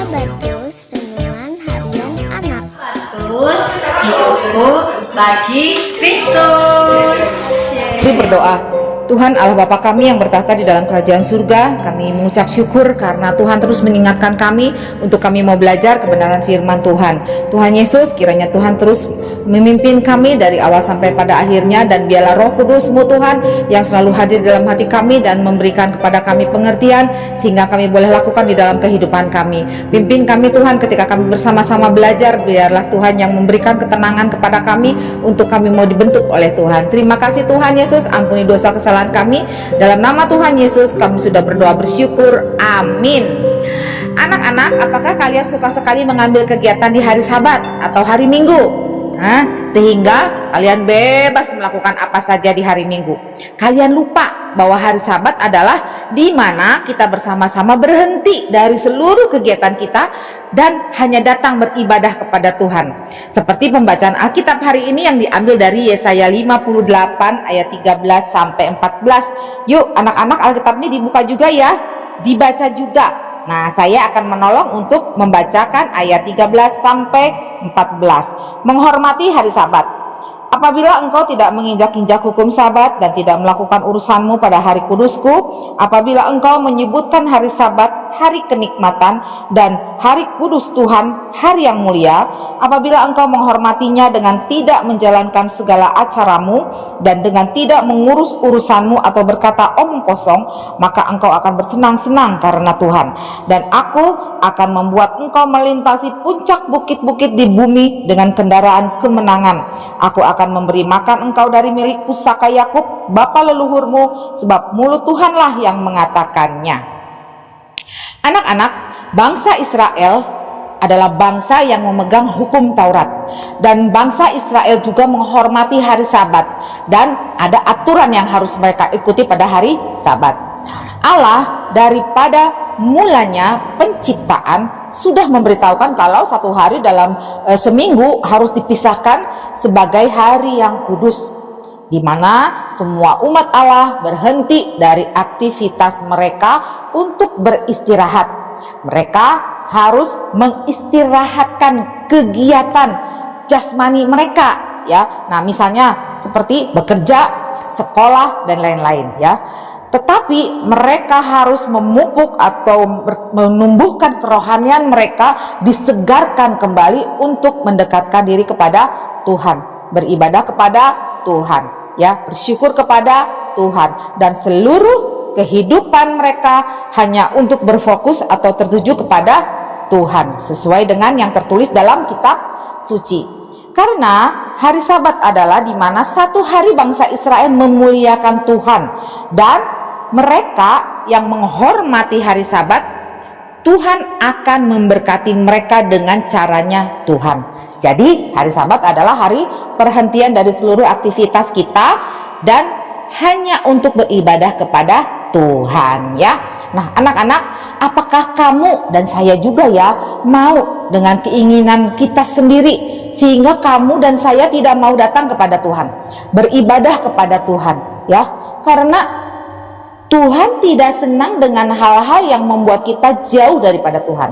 Bartus Renungan Harian Anak. Bartus, hidupku bagi Kristus. Mari berdoa. Tuhan Allah Bapa kami yang bertahta di dalam kerajaan surga, kami mengucap syukur karena Tuhan terus mengingatkan kami untuk kami mau belajar kebenaran firman Tuhan. Tuhan Yesus, kiranya Tuhan terus memimpin kami dari awal sampai pada akhirnya, dan biarlah Roh Kudus-Mu Tuhan yang selalu hadir dalam hati kami dan memberikan kepada kami pengertian sehingga kami boleh lakukan di dalam kehidupan kami. Pimpin kami Tuhan ketika kami bersama-sama belajar, biarlah Tuhan yang memberikan ketenangan kepada kami untuk kami mau dibentuk oleh Tuhan. Terima kasih Tuhan Yesus, ampuni dosa kesalahan kami. Dalam nama Tuhan Yesus kami sudah berdoa bersyukur. Amin. Anak-anak, apakah kalian suka sekali mengambil kegiatan di hari Sabat atau hari Minggu? Sehingga kalian bebas melakukan apa saja di hari Minggu. Kalian lupa bahwa hari Sabat adalah di mana kita bersama-sama berhenti dari seluruh kegiatan kita dan hanya datang beribadah kepada Tuhan. Seperti pembacaan Alkitab hari ini yang diambil dari Yesaya 58 ayat 13 sampai 14. Yuk anak-anak, Alkitab ini dibuka juga ya, dibaca juga. Nah, saya akan menolong untuk membacakan ayat 13 sampai 14. Menghormati hari Sabat. Apabila engkau tidak menginjak-injak hukum Sabat dan tidak melakukan urusanmu pada hari kudusku, apabila engkau menyebutkan hari Sabat hari kenikmatan dan hari kudus Tuhan hari yang mulia, apabila engkau menghormatinya dengan tidak menjalankan segala acaramu dan dengan tidak mengurus urusanmu atau berkata omong kosong, maka engkau akan bersenang-senang karena Tuhan, dan aku akan membuat engkau melintasi puncak bukit-bukit di bumi dengan kendaraan kemenangan. Aku akan memberi makan engkau dari milik pusaka Yakub bapa leluhurmu, sebab mulut Tuhanlah yang mengatakannya. Anak-anak, bangsa Israel adalah bangsa yang memegang hukum Taurat, dan bangsa Israel juga menghormati hari Sabat, dan ada aturan yang harus mereka ikuti pada hari Sabat. Allah daripada mulanya penciptaan sudah memberitahukan kalau satu hari dalam seminggu harus dipisahkan sebagai hari yang kudus, di mana semua umat Allah berhenti dari aktivitas mereka untuk beristirahat. Mereka harus mengistirahatkan kegiatan jasmani mereka, ya. Nah, misalnya seperti bekerja, sekolah dan lain-lain, ya. Tetapi mereka harus memupuk atau menumbuhkan kerohanian mereka, disegarkan kembali untuk mendekatkan diri kepada Tuhan, beribadah kepada Tuhan, ya, bersyukur kepada Tuhan, dan seluruh kehidupan mereka hanya untuk berfokus atau tertuju kepada Tuhan sesuai dengan yang tertulis dalam kitab suci. Karena hari Sabat adalah di mana satu hari bangsa Israel memuliakan Tuhan, dan mereka yang menghormati hari Sabat, Tuhan akan memberkati mereka dengan caranya Tuhan. Jadi hari Sabat adalah hari perhentian dari seluruh aktivitas kita dan hanya untuk beribadah kepada Tuhan, ya. Nah, anak-anak, apakah kamu dan saya juga ya mau dengan keinginan kita sendiri sehingga kamu dan saya tidak mau datang kepada Tuhan, beribadah kepada Tuhan, ya? Karena Tuhan tidak senang dengan hal-hal yang membuat kita jauh daripada Tuhan,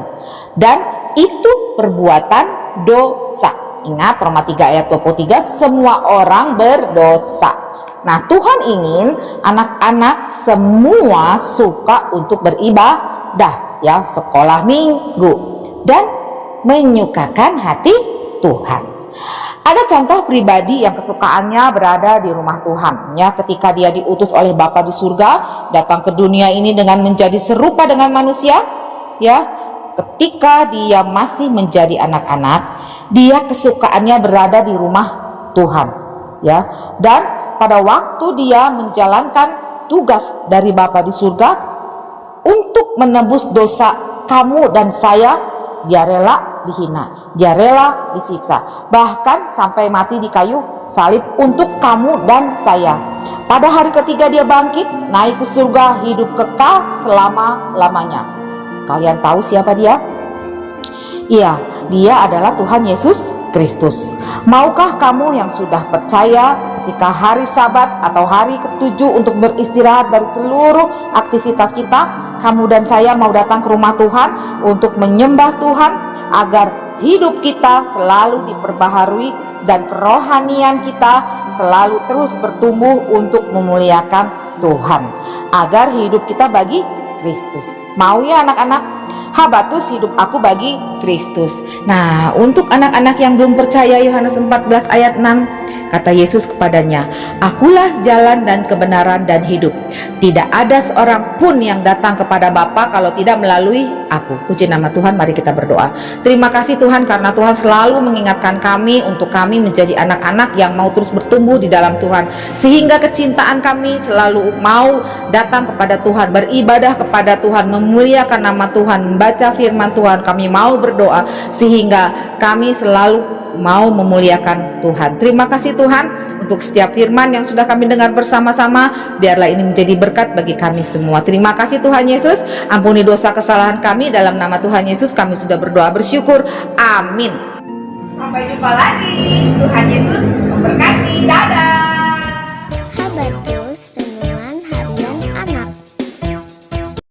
dan itu perbuatan dosa. Ingat Roma 3 ayat 23, semua orang berdosa. Nah, Tuhan ingin anak-anak semua suka untuk beribadah, ya, sekolah minggu dan menyukakan hati Tuhan. Ada contoh pribadi yang kesukaannya berada di rumah Tuhan, ya, ketika dia diutus oleh Bapa di surga datang ke dunia ini dengan menjadi serupa dengan manusia, ya. Ketika dia masih menjadi anak-anak, dia kesukaannya berada di rumah Tuhan, ya. Dan pada waktu dia menjalankan tugas dari Bapa di surga untuk menebus dosa kamu dan saya, dia rela dihina, dia rela disiksa, bahkan sampai mati di kayu salib untuk kamu dan saya. Pada hari ketiga dia bangkit, naik ke surga, hidup kekal selama-lamanya. Kalian tahu siapa dia? Iya, dia adalah Tuhan Yesus Kristus. Maukah kamu yang sudah percaya ketika hari Sabat atau hari ketujuh untuk beristirahat dari seluruh aktivitas kita, kamu dan saya mau datang ke rumah Tuhan untuk menyembah Tuhan, agar hidup kita selalu diperbaharui dan kerohanian kita selalu terus bertumbuh untuk memuliakan Tuhan, agar hidup kita bagi Kristus. Mau ya anak-anak? Habatus, hidup aku bagi Kristus. Nah, untuk anak-anak yang belum percaya, Yohanes 14 ayat 6, kata Yesus kepadanya, "Akulah jalan dan kebenaran dan hidup. Tidak ada seorang pun yang datang kepada Bapa kalau tidak melalui aku." Puji nama Tuhan, mari kita berdoa. Terima kasih Tuhan, karena Tuhan selalu mengingatkan kami untuk kami menjadi anak-anak yang mau terus bertumbuh di dalam Tuhan, sehingga kecintaan kami selalu mau datang kepada Tuhan, beribadah kepada Tuhan, memuliakan nama Tuhan, membaca firman Tuhan. Kami mau berdoa sehingga kami selalu mau memuliakan Tuhan. Terima kasih Tuhan untuk setiap firman yang sudah kami dengar bersama-sama. Biarlah ini menjadi berkat bagi kami semua. Terima kasih Tuhan Yesus. Ampuni dosa kesalahan kami. Dalam nama Tuhan Yesus kami sudah berdoa bersyukur. Amin. Sampai jumpa lagi. Tuhan Yesus